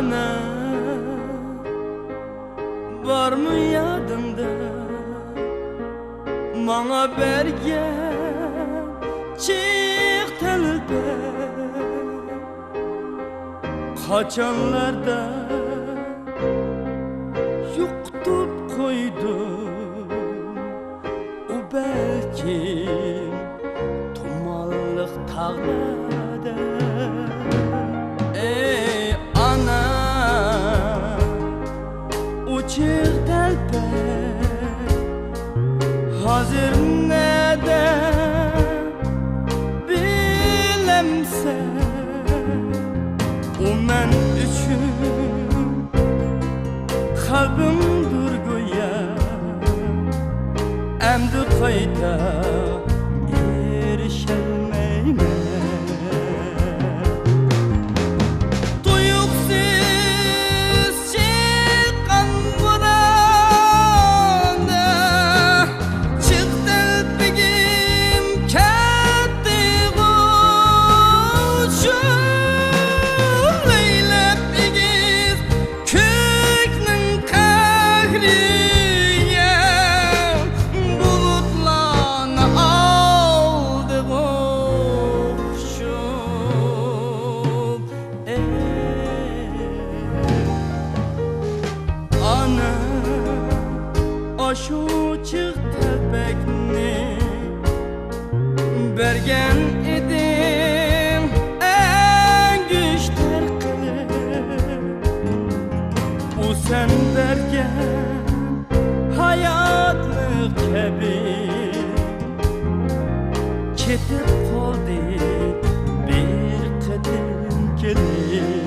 Ana, var mı yadında bana bergen çiğ telbe? Kaçanlarda yuqtup koydum, o belki tumanlık tağlarda. Ey ana, o çiğ telbe hazır nede bilemsen, o men üçün kalbimdir go'ya, emdi qayta erişelmeymen. Tuyuqsiz çıqqan buranda çıktı bigim ketdi uçup, leylep igiz köknün kahriye bulutlarını aldı uçup. Ana, aşu çık tepekni bergen edim en güçler kılıp, o sen bergen hayatlık kebi ketip qoldi bir qadim kelib.